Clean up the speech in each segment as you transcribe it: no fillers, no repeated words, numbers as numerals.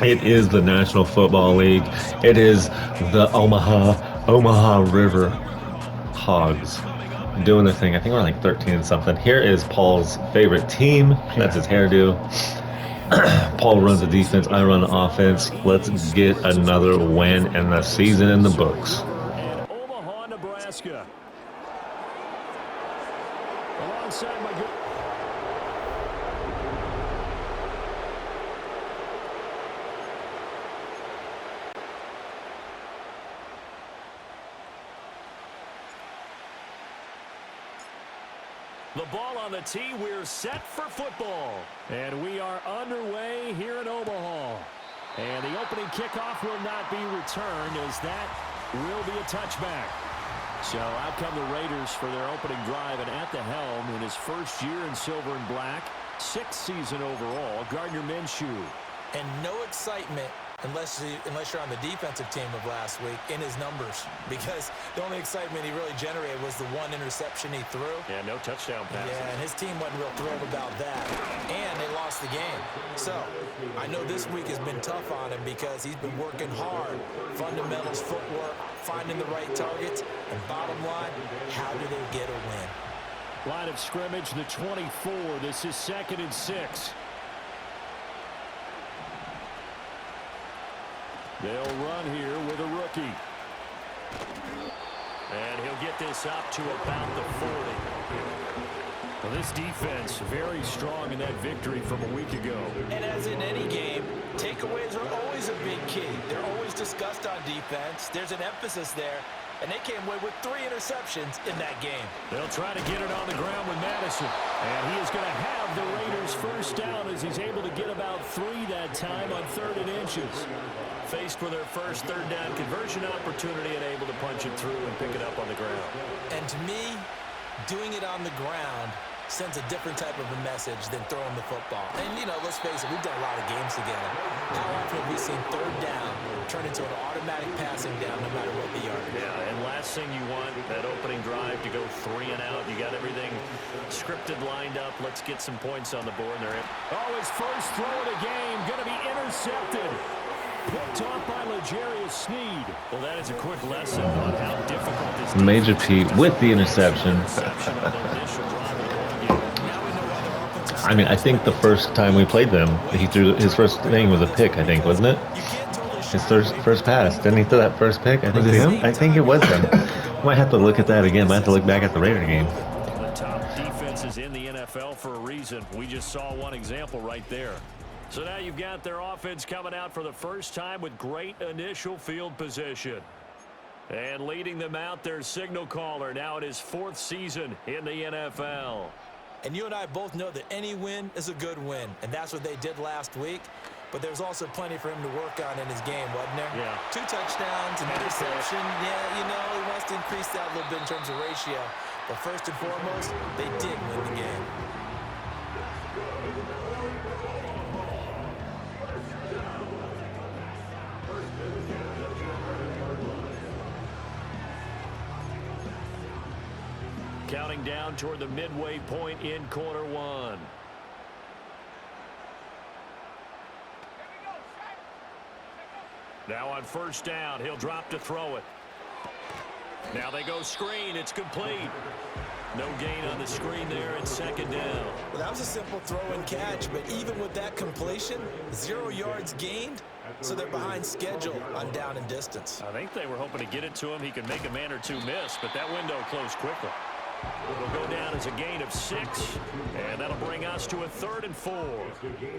It is the National Football League. It is the Omaha River hogs doing their thing. I think we're like 13 and something. Here is Paul's favorite team. That's his hairdo. Paul runs the defense. I run the offense. Let's get another win and the season in the books. And Omaha, Nebraska. Alongside my good. The ball on the tee. We're set for football. And we are underway here in Omaha. And the opening kickoff will not be returned, as that will be a touchback. So out come the Raiders for their opening drive, and at the helm in his first year in silver and black, 6th season overall, Gardner Minshew. And no excitement unless you're on the defensive team of last week in his numbers, because the only excitement he really generated was the one interception he threw. Yeah, no touchdown passes. Yeah, and his team wasn't real thrilled about that, and they lost the game. So I know this week has been tough on him because he's been working hard. Fundamentals, footwork, finding the right targets, and bottom line, how do they get a win? Line of scrimmage, the 24. This is 2nd and 6. They'll run here with a rookie. And he'll get this up to about the 40. Well, this defense very strong in that victory from a week ago. And as in any game, takeaways are always a big key. They're always discussed on defense. There's an emphasis there. And they came away with 3 interceptions in that game. They'll try to get it on the ground with Madison. And he is going to have the Raiders first down as he's able to get about 3 that time on 3rd and inches. Faced with their first 3rd down conversion opportunity and able to punch it through and pick it up on the ground. And to me, doing it on the ground sends a different type of a message than throwing the football. And, you know, let's face it, we've done a lot of games together. How often have we seen 3rd down turn into an automatic passing down no matter what the yardage? Yeah, and last thing you want, that opening drive to go 3 and out. You got everything scripted, lined up. Let's get some points on the board. And oh, his first throw of the game going to be intercepted. Picked off by L'Jarius Sneed. Well, that is a quick lesson on how difficult this is. Major Pete with the interception. I mean, I think the first time we played them, he threw his first thing was a pick, I think, wasn't it? His first pass. Didn't he throw that first pick? I think it was him. I think it was him. Might have to look at that again. Might have to look back at the Raider game. The top defenses in the NFL for a reason. We just saw one example right there. So now you've got their offense coming out for the first time with great initial field position. And leading them out, their signal caller, now in his 4th season in the NFL. And you and I both know that any win is a good win, and that's what they did last week. But there's also plenty for him to work on in his game, wasn't there? Yeah. 2 touchdowns, an interception. Yeah, you know, he wants to increase that a little bit in terms of ratio. But first and foremost, they did win the game. Counting down toward the midway point in quarter 1. Now on first down, he'll drop to throw it. Now they go screen. It's complete. No gain on the screen there and 2nd down. Well, that was a simple throw and catch, but even with that completion, 0 yards gained, so they're behind schedule on down and distance. I think they were hoping to get it to him. He could make a man or 2 miss, but that window closed quickly. It'll go down as a gain of 6, and that'll bring us to a 3rd and 4.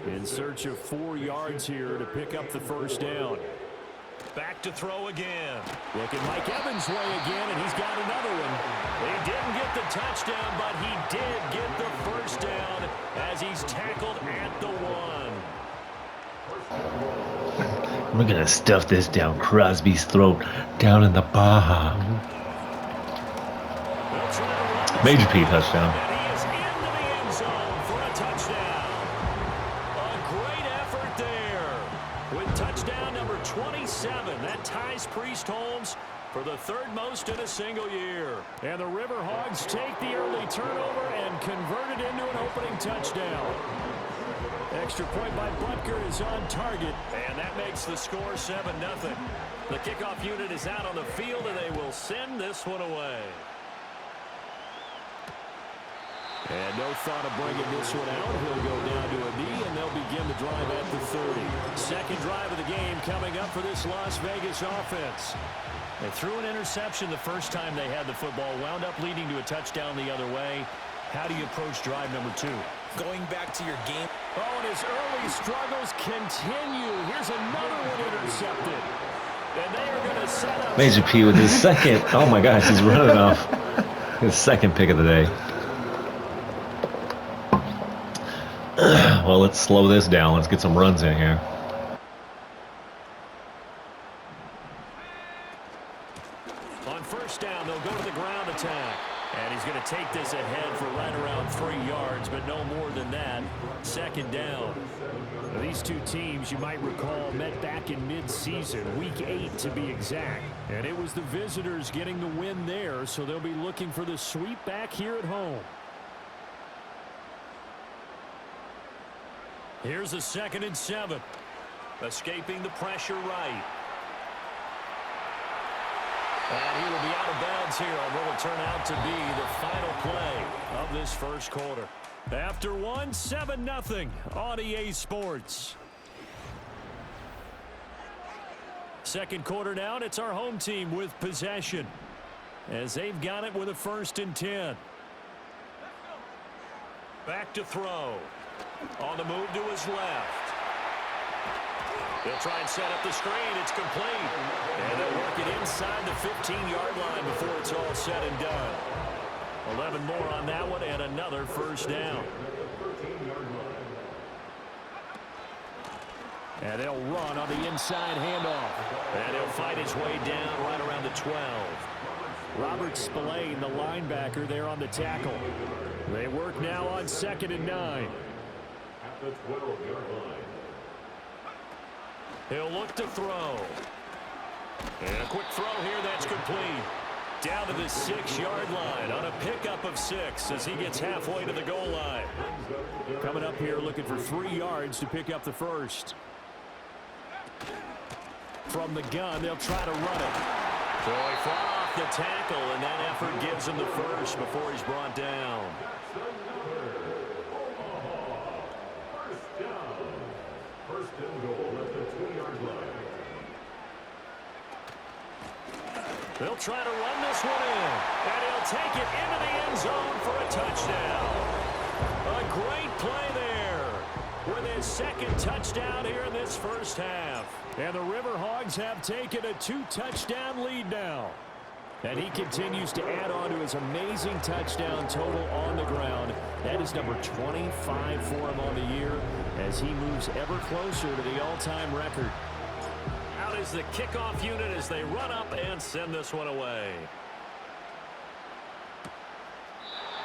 In search of 4 yards here to pick up the first down. Back to throw again. Looking Mike Evans' way again, and he's got another one. He didn't get the touchdown, but he did get the first down as he's tackled at the 1. We're going to stuff this down Crosby's throat, down in the Baja. Major P touchdown. And he is into the end zone for a touchdown. A great effort there with touchdown number 27. That ties Priest Holmes for the 3rd most in a single year. And the River Hogs take the early turnover and convert it into an opening touchdown. Extra point by Butker is on target, and that makes the score 7-0. The kickoff unit is out on the field, and they will send this one away. And no thought of bringing this one out. He'll go down to a knee, and they'll begin the drive at the 30. Second drive of the game coming up for this Las Vegas offense. They threw an interception the first time they had the football, wound up leading to a touchdown the other way. How do you approach drive number 2? Going back to your game. Oh, and his early struggles continue. Here's another one intercepted. And they are going to set up. Major P with his second. Oh, my gosh, he's running off his second pick of the day. Well, let's slow this down. Let's get some runs in here. On first down, they'll go to the ground attack. And he's going to take this ahead for right around 3 yards, but no more than that. Second down. Now, these two teams, you might recall, met back in mid-season, week 8 to be exact. And it was the visitors getting the win there, so they'll be looking for the sweep back here at home. Here's a 2nd and 7. Escaping the pressure right. And he will be out of bounds here on what will turn out to be the final play of this first quarter. After 7-0 on EA Sports. Second quarter now, and it's our home team with possession, as they've got it with a 1st and 10. Back to throw. On the move to his left. They'll try and set up the screen. It's complete. And they'll work it inside the 15-yard line before it's all said and done. 11 more on that one and another first down. And they'll run on the inside handoff. And he'll fight his way down right around the 12. Robert Spillane, the linebacker, there on the tackle. They work now on 2nd and 9. The 12-yard line. He'll look to throw. And a quick throw here that's complete. Down to the 6-yard line on a pickup of 6 as he gets halfway to the goal line. Coming up here looking for 3 yards to pick up the first. From the gun, they'll try to run it. So he fought off the tackle, and that effort gives him the first before he's brought down. First and goal at the 2-yard line. They'll try to run this one in, and he'll take it into the end zone for a touchdown. A great play there with his 2nd touchdown here in this first half. And the River Hogs have taken a 2-touchdown lead now. And he continues to add on to his amazing touchdown total on the ground. That is number 25 for him on the year as he moves ever closer to the all-time record. Out is the kickoff unit as they run up and send this one away.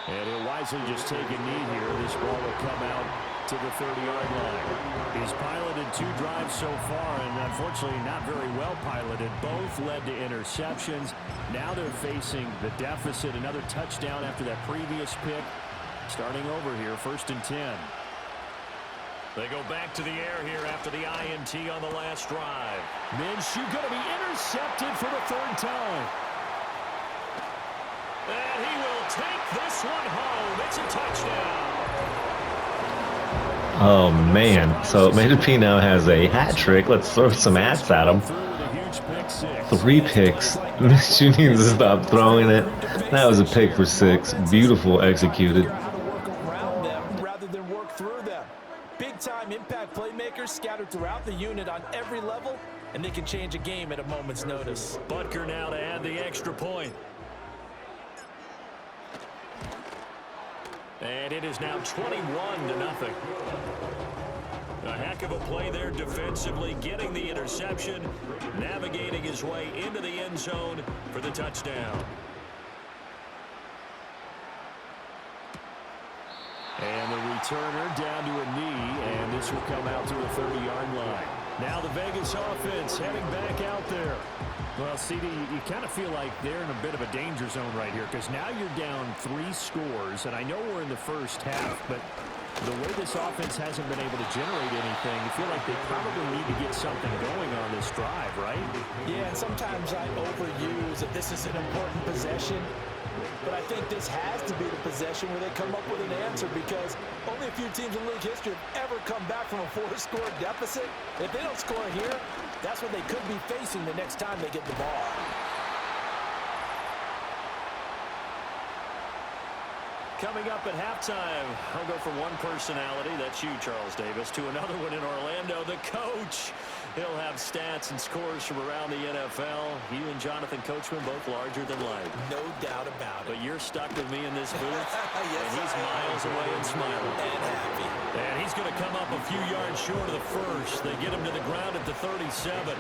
And he'll wisely just take a knee here. This ball will come out to the 30-yard line. He's piloted 2 drives so far, and unfortunately not very well piloted. Both led to interceptions. Now they're facing the deficit. Another touchdown after that previous pick. Starting over here, 1st and 10. They go back to the air here after the INT on the last drive. Minshew going to be intercepted for the 3rd time. And he will take this one home. It's a touchdown. Oh, man. So Major P now has a hat trick. Let's throw some hats at him. 3 picks. Minshew needs to stop throwing it. That was a pick for 6. Beautiful executed. Rather than work through them. Big-time impact playmakers scattered throughout the unit on every level, and they can change a game at a moment's notice. Butker now to add the extra point. And it is now 21-0. A heck of a play there defensively, getting the interception, navigating his way into the end zone for the touchdown. And the returner down to a knee, and this will come out to the 30-yard line. Now the Vegas offense heading back out there. Well, CD, you kind of feel like they're in a bit of a danger zone right here because now you're down 3 scores, and I know we're in the first half, but The way this offense hasn't been able to generate anything, you feel like they probably need to get something going on this drive, right? Yeah, and sometimes I overuse that this is an important possession. But I think this has to be the possession where they come up with an answer, because only a few teams in league history have ever come back from a 4-score deficit. If they don't score here, that's what they could be facing the next time they get the ball. Coming up at halftime, I'll go from one personality, that's you, Charles Davis, to another one in Orlando, the coach. He'll have stats and scores from around the NFL. You and Jonathan Coachman both larger than life. No doubt about it. But you're stuck with me in this booth, Yes, and he's miles away and smiling. And happy. And he's going to come up a few yards short of the first. They get him to the ground at the 37.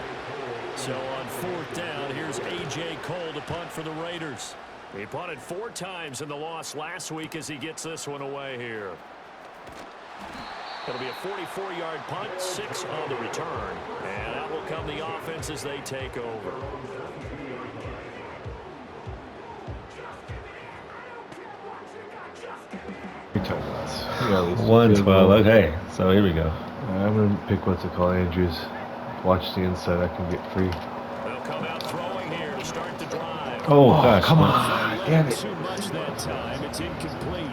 So on 4th down, here's A.J. Cole to punt for the Raiders. He punted 4 times in the loss last week as he gets this one away here. It'll be a 44-yard punt, 6 on the return. And out will come the offense as they take over. You're talking about 112. Okay, so here we go. I'm going to pick what's it called, Andrews. Watch the inside. I can get free. They'll come out throwing here to start the drive. Oh, gosh. Come on. Damn it. Too much that time. It's incomplete.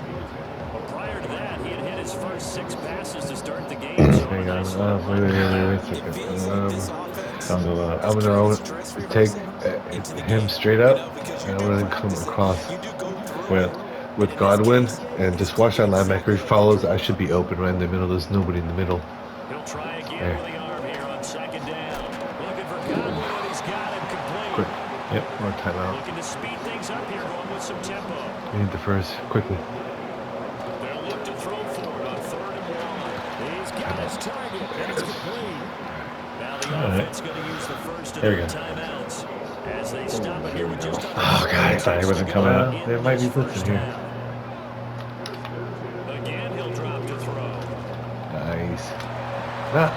But prior to that, he had hit his first 6 passes to start the game. So Hang on. nice Wait a It second. feels like this offense Don't go up. I'm going to take him straight up, and I'm going to come across with Godwin, and just watch that linebacker. He follows. I should be open right in the middle. There's nobody in the middle. He'll try again There. with the arm here on 2nd down. Looking for Godwin, and he's got him complete. Quick. Yep, more timeout. Looking to speed things up here, going with some tempo. We need the first. Quickly. They'll look to throw for it on 3rd and 1. He's got his target, and it's complete. Now the offense going to use the first of There we their go. timeouts as they stop it here with just under Oh, God, I thought he wasn't coming out. There might be blitzing here. Again, he'll drop to throw. Nice.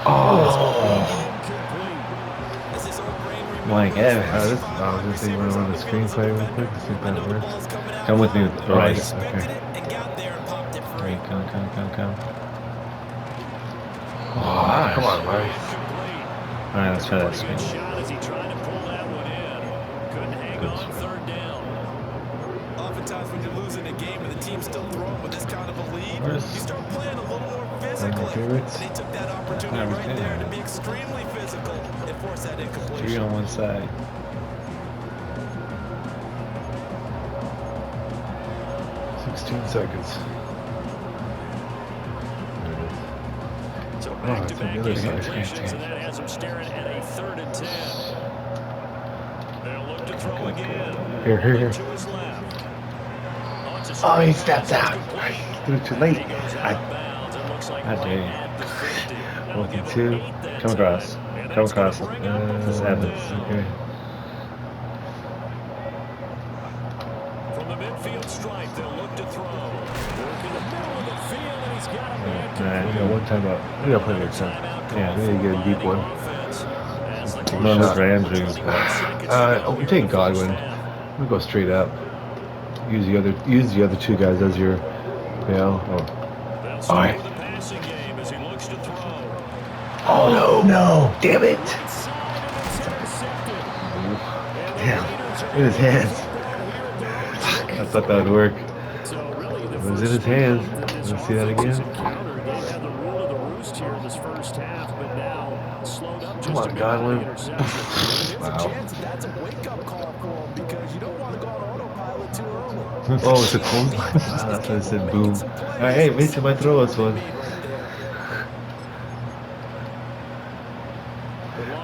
Oh. Incomplete. As his old brain Mike Evans. This, I was going to say, you want to run the screenplay real quick? See if that works. Come with me with the right. Okay. and got there and popped it free. Come. Oh, come on, Mike. All right, let's try that screen. Good shot as he tried to pull that one in. Couldn't hang on 3rd down. Oftentimes when you're losing a game and the team's still throwing with this kind of a lead, Where's- you start playing a little more One of my physically. favorites. And he took that opportunity Yeah, right there to yeah. be extremely physical and force that 3 incompletion. on one side. Seconds. So Oh, that's on back-to-back the other side. incompletions, and that has him staring at a 3rd and 10. They'll look to throw again. Here. To his left. Oh, he stepped out. Threw it too late. I dare you. 1 and 2. Come across. This happens. Okay. From the midfield stripe, they'll look to throw. Work in the middle of the field, and he's got him back. All We got one time out. We got plenty of time. Yeah, we need to get a deep one. No, this for Andrews. We take Godwin. We go straight up. Use the other 2 guys as your, All right. the passing game as he looks to throw. Oh no! Damn it! Damn! In his hands. I thought that would work. It was in his hands. Let's see that again. Come on, Godwin. Wow. That's a wake-up call for him because you don't want to go on autopilot too early. Oh, it's a cold one. Wow, that's why I said boom. Alright, hey, Mason might throw us one.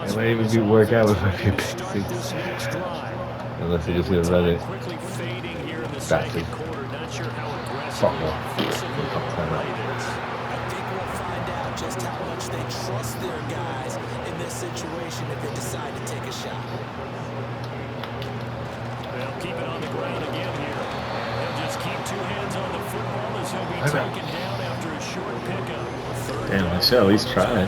It might even be work out if I be pick 6. Unless they just gonna run it. Bastard. Fuck no. I think we'll find out just how much they trust their guys in this situation if they decide to take a shot. They'll keep it on the ground again here. They'll just keep 2 hands on the football as he'll be taken down after a short pickup. Damn, they should at least try.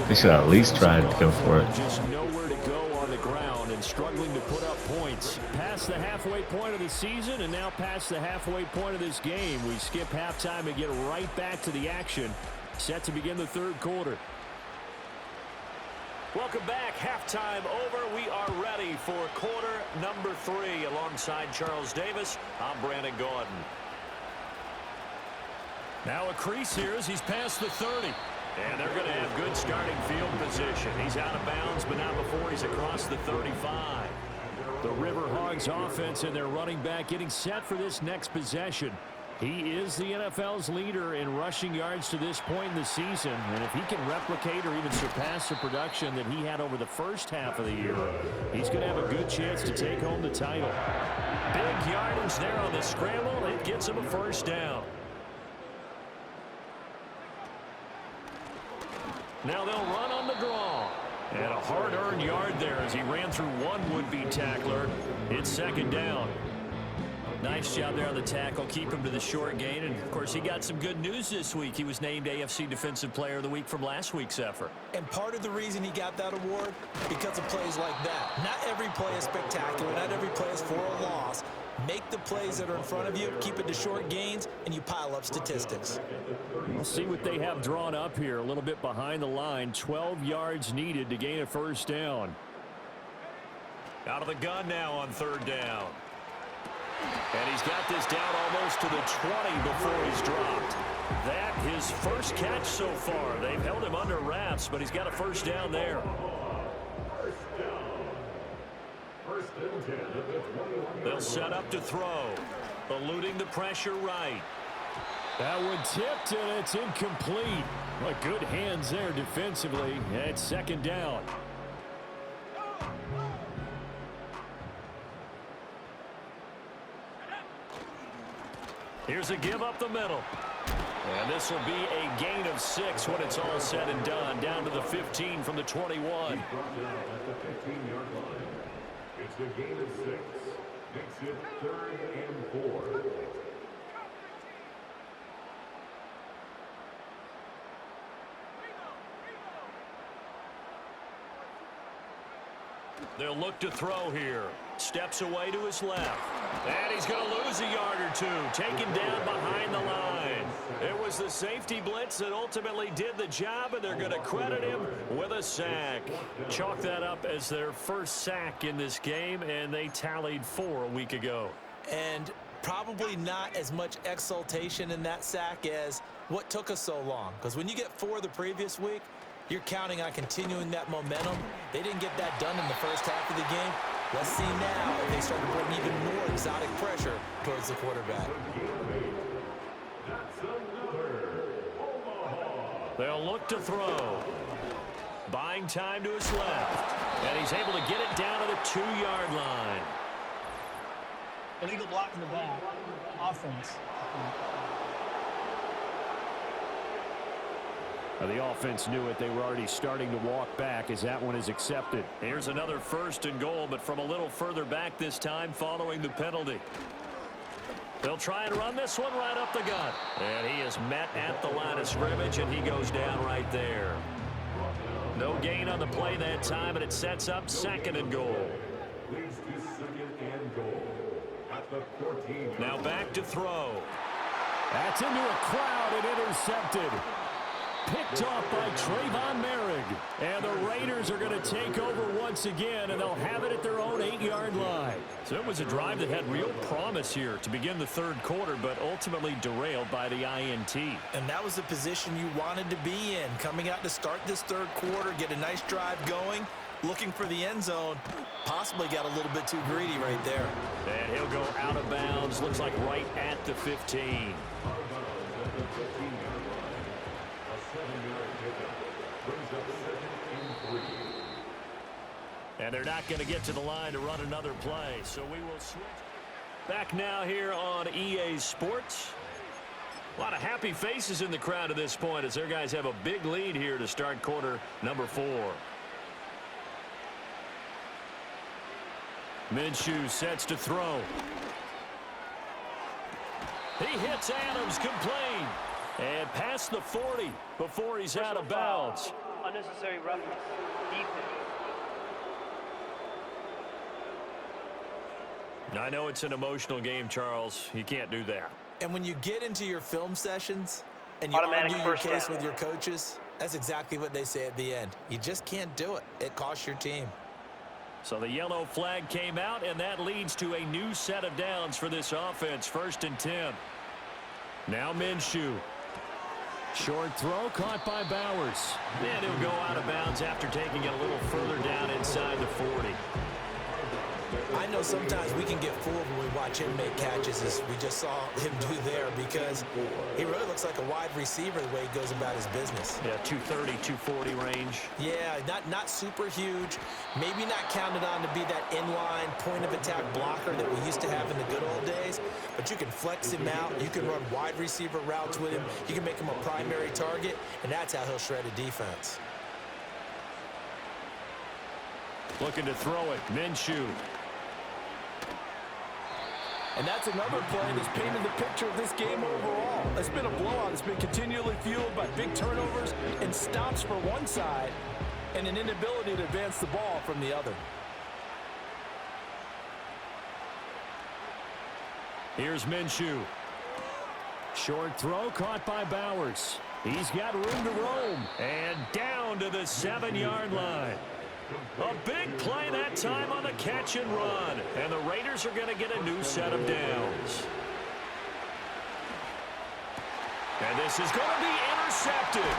They should at least try to go for it. Just nowhere to go on the ground and struggling to put up points. Past the halfway point of the season and now past the halfway point of this game. We skip halftime and get right back to the action. Set to begin the third quarter. Welcome back. Halftime over. We are ready for quarter number 3. Alongside Charles Davis, I'm Brandon Gordon. Now a crease here as he's past the 30. And they're going to have good starting field position. He's out of bounds, but not before he's across the 35. The River Hogs offense and their running back getting set for this next possession. He is the NFL's leader in rushing yards to this point in the season. And if he can replicate or even surpass the production that he had over the first half of the year, he's going to have a good chance to take home the title. Big yardage there on the scramble. It gets him a first down. Now they'll run on the draw. And a hard-earned yard there as he ran through one would-be tackler. It's second down. Nice job there on the tackle. Keep him to the short gain. And, of course, he got some good news this week. He was named AFC Defensive Player of the Week from last week's effort. And part of the reason he got that award, because of plays like that. Not every play is spectacular. Not every play is for a loss. Make the plays that are in front of you, keep it to short gains, and you pile up statistics. We'll see what they have drawn up here. A little bit behind the line. 12 yards needed to gain a first down. Out of the gun now on third down. And he's got this down almost to the 20 before he's dropped. That his first catch so far. They've held him under wraps, but he's got a first down there. They'll set up to throw. Eluding the pressure right. That one tipped, and it's incomplete. Well, good hands there defensively. And it's second down. Here's a give up the middle. And this will be a gain of 6 when it's all said and done. Down to the 15 from the 21. It's a gain of 6. Makes it 3rd and 4. They'll look to throw here. Steps away to his left. And he's going to lose a yard or two. Taken down behind the line. It was the safety blitz that ultimately did the job, and they're going to credit him with a sack. Chalk that up as their first sack in this game, and they tallied 4 a week ago. And probably not as much exultation in that sack as what took us so long. Because when you get 4 the previous week, you're counting on continuing that momentum. They didn't get that done in the first half of the game. Let's see now if they start to bring even more exotic pressure towards the quarterback. They'll look to throw. Buying time to his left. And he's able to get it down to the 2-yard line. Illegal block in the back. Offense. The offense knew it. They were already starting to walk back as that one is accepted. Here's another 1st and goal, but from a little further back this time following the penalty. They'll try and run this one right up the gut. And he is met at the line of scrimmage, and he goes down right there. No gain on the play that time, and it sets up 2nd and goal. Leads to 2nd and goal at the 14. Now back to throw. That's into a crowd and intercepted. Picked off by Trayvon Merrick. And the Raiders are going to take over once again, and they'll have it at their own 8-yard line. So it was a drive that had real promise here to begin the third quarter, but ultimately derailed by the INT. And that was the position you wanted to be in. Coming out to start this third quarter, get a nice drive going, looking for the end zone. Possibly got a little bit too greedy right there. And he'll go out of bounds. Looks like right at the 15. And they're not going to get to the line to run another play, so we will switch. Back now here on EA Sports. A lot of happy faces in the crowd at this point as their guys have a big lead here to start quarter number 4. Minshew sets to throw. He hits Adams complete. And past the 40 before he's out of bounds. Unnecessary roughness. Defense. I know it's an emotional game, Charles. You can't do that. And when you get into your film sessions and you Automatic argue your first case down. with your coaches, that's exactly what they say at the end. You just can't do it. It costs your team. So the yellow flag came out, and that leads to a new set of downs for this offense. 1st and 10. Now Minshew. Short throw caught by Bowers. And he'll go out of bounds after taking it a little further down inside the 40. I know sometimes we can get fooled when we watch him make catches, as we just saw him do there, because he really looks like a wide receiver the way he goes about his business. Yeah, 230, 240 range. Yeah, not super huge. Maybe not counted on to be that inline point-of-attack blocker that we used to have in the good old days, but you can flex him out. You can run wide receiver routes with him. You can make him a primary target, and that's how he'll shred a defense. Looking to throw it. Minshew. And that's another play that's painted the picture of this game overall. It's been a blowout. It's been continually fueled by big turnovers and stops for one side and an inability to advance the ball from the other. Here's Minshew. Short throw caught by Bowers. He's got room to roam. And down to the 7-yard line. A big play that time on the catch and run. And the Raiders are going to get a new set of downs. And this is going to be intercepted.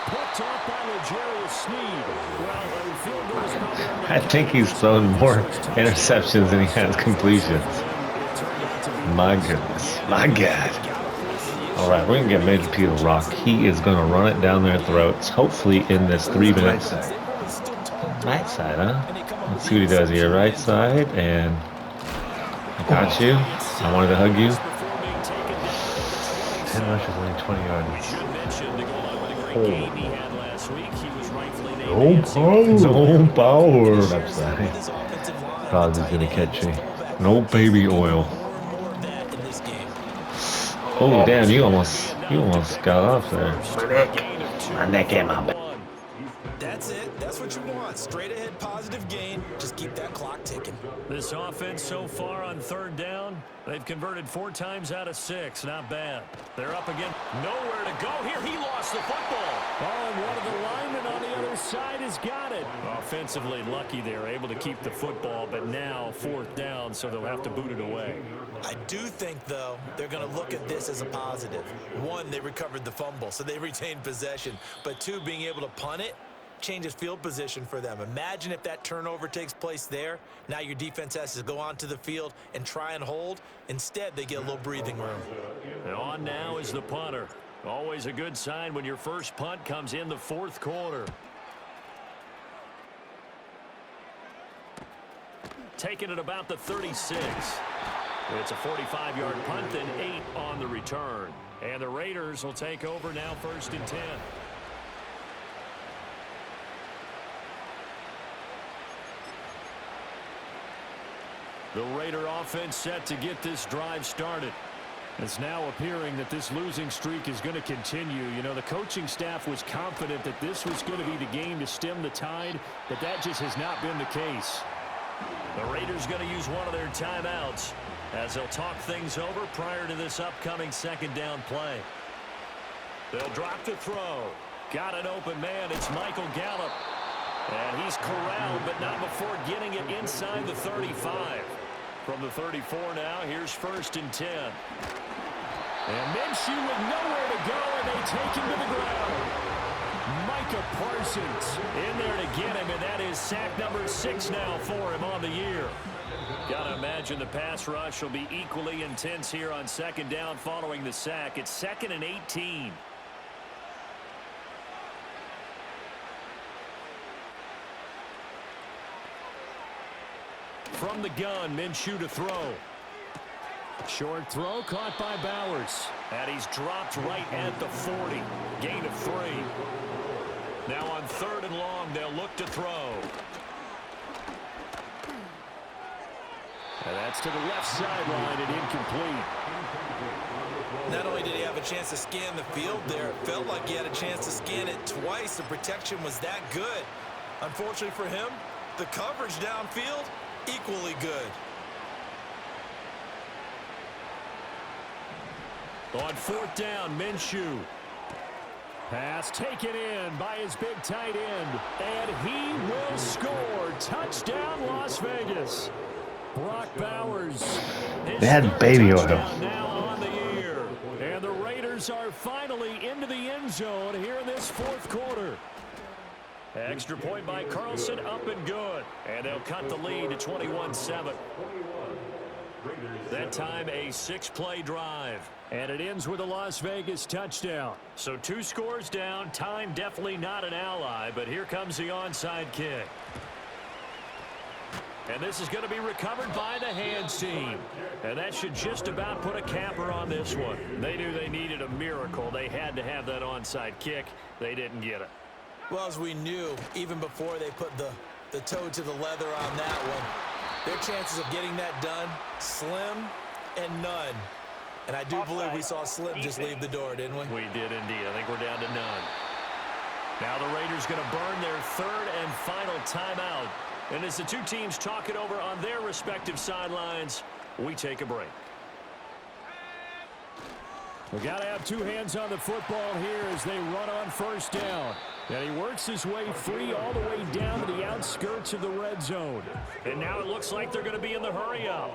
Picked off by L'Jarius Sneed. Well, the field goal is probably... I think he's thrown more interceptions than he has completions. My goodness. My God. All right, we're going to get Major P to rock. He is going to run it down their throats, hopefully in this 3 minutes. Right side, huh? Let's see what he does here. Right side, and I got you. I wanted to hug you. 10 rushes, only 20 yards. No power. That's right. Probably going to catch me. No baby oil. Oh, damn, you almost got off there. My neck and my back. That's it. That's what you want. Straight ahead, positive gain. Just keep that clock ticking. This offense so far on 3rd down, they've converted 4 times out of 6. Not bad. They're up again. Nowhere to go here. He lost the football. Oh, and one of the linemen on the other side has got it. Offensively lucky they're able to keep the football, but now 4th down, so they'll have to boot it away. I do think, though, they're going to look at this as a positive. 1, they recovered the fumble, so they retained possession. But 2, being able to punt it changes field position for them. Imagine if that turnover takes place there. Now your defense has to go onto the field and try and hold. Instead, they get a little breathing room. And on now is the punter. Always a good sign when your first punt comes in the 4th quarter. Taking it about the 36. It's a 45-yard punt and 8 on the return. And the Raiders will take over now 1st and 10. The Raider offense set to get this drive started. It's now appearing that this losing streak is going to continue. You know, the coaching staff was confident that this was going to be the game to stem the tide, but that just has not been the case. The Raiders going to use one of their timeouts as they'll talk things over prior to this upcoming 2nd down play. They'll drop the throw. Got an open man. It's Michael Gallup. And he's corralled, but not before getting it inside the 35. From the 34 now, here's 1st and 10. And Minshew with nowhere to go, and they take him to the ground. Micah Parsons in there to get him, and that is sack number 6 now for him on the year. Gotta imagine the pass rush will be equally intense here on 2nd down following the sack. It's 2nd and 18. From the gun, Minshew to throw. Short throw caught by Bowers. And he's dropped right at the 40. Gain of 3. Now on 3rd and long, they'll look to throw. And that's to the left sideline and incomplete. Not only did he have a chance to scan the field there, it felt like he had a chance to scan it twice. The protection was that good. Unfortunately for him, the coverage downfield, equally good. On 4th down, Minshew. Pass taken in by his big tight end, and he will score. Touchdown, Las Vegas. Brock Bowers. They had baby oil. Now on the year. And the Raiders are finally into the end zone here in this 4th quarter. Extra point by Carlson, up and good. And they'll cut the lead to 21-7. That time a 6-play drive. And it ends with a Las Vegas touchdown. So 2 scores down. Time definitely not an ally, but here comes the onside kick. And this is going to be recovered by the hands team. And that should just about put a capper on this one. They knew they needed a miracle. They had to have that onside kick. They didn't get it. Well, as we knew, even before they put the toe to the leather on that one, their chances of getting that done, slim and none. And I do believe we saw Slim just leave the door, didn't we? We did indeed. I think we're down to none. Now the Raiders going to burn their 3rd and final timeout. And as the 2 teams talk it over on their respective sidelines, we take a break. We got to have 2 hands on the football here as they run on 1st down. And he works his way free all the way down to the outskirts of the red zone. And now it looks like they're going to be in the hurry-up.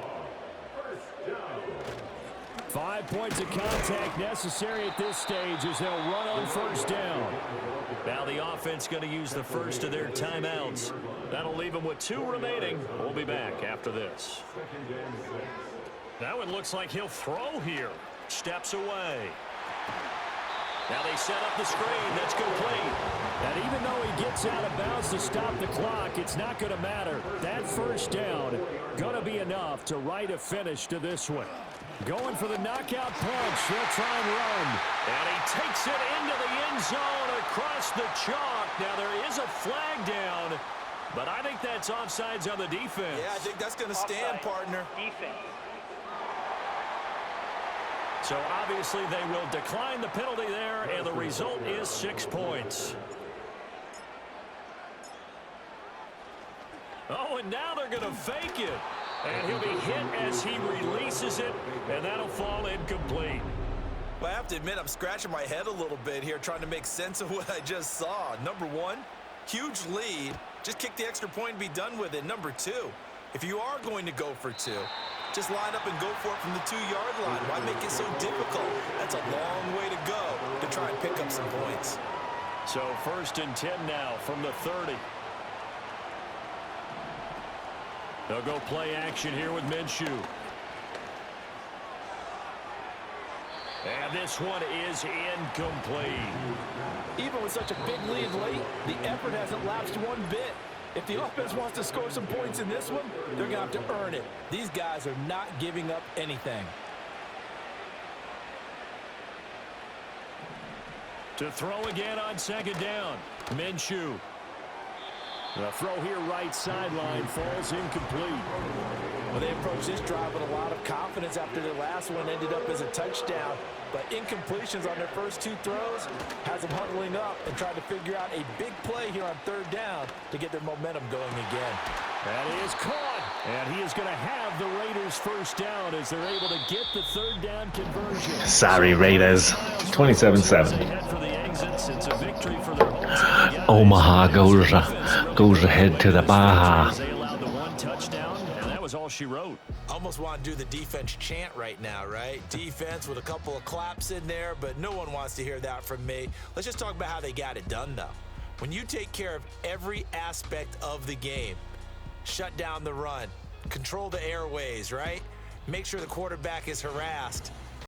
5 points of contact necessary at this stage as they'll run on 1st down. Now the offense going to use the first of their timeouts. That'll leave them with 2 remaining. We'll be back after this. Now it looks like he'll throw here. Steps away. Now they set up the screen. That's complete. And even though he gets out of bounds to stop the clock, it's not going to matter. That 1st down going to be enough to write a finish to this one. Going for the knockout punch. He'll try and run. And he takes it into the end zone across the chalk. Now there is a flag down, but I think that's offsides on the defense. Yeah, I think that's going to stand, partner. Defense. So obviously they will decline the penalty there, and the result is 6 points. Oh, and now they're going to fake it. And he'll be hit as he releases it, and that'll fall incomplete. Well, I have to admit, I'm scratching my head a little bit here trying to make sense of what I just saw. Number 1, huge lead. Just kick the extra point and be done with it. Number 2, if you are going to go for 2, just line up and go for it from the 2-yard line. Why make it so difficult? That's a long way to go to try and pick up some points. So 1st and 10 now from the 30. They'll go play action here with Minshew. And this one is incomplete. Even with such a big lead late, the effort hasn't lapsed one bit. If the offense wants to score some points in this one, they're going to have to earn it. These guys are not giving up anything. To throw again on 2nd down. Minshew. The throw here right sideline falls incomplete. Well, they approached this drive with a lot of confidence after their last one ended up as a touchdown. But incompletions on their first 2 throws has them huddling up and trying to figure out a big play here on 3rd down to get their momentum going again. That is caught. And he is going to have the Raiders 1st down as they're able to get the 3rd down conversion. Sorry, Raiders. 27-7. Omaha goes ahead to the Baja. They allowed the 1 touchdown, and that was all she wrote. Almost want to do the defense chant right now, right? Defense with a couple of claps in there, but no one wants to hear that from me. Let's just talk about how they got it done, though. When you take care of every aspect of the game, shut down the run, control the airways, right? Make sure the quarterback is harassed.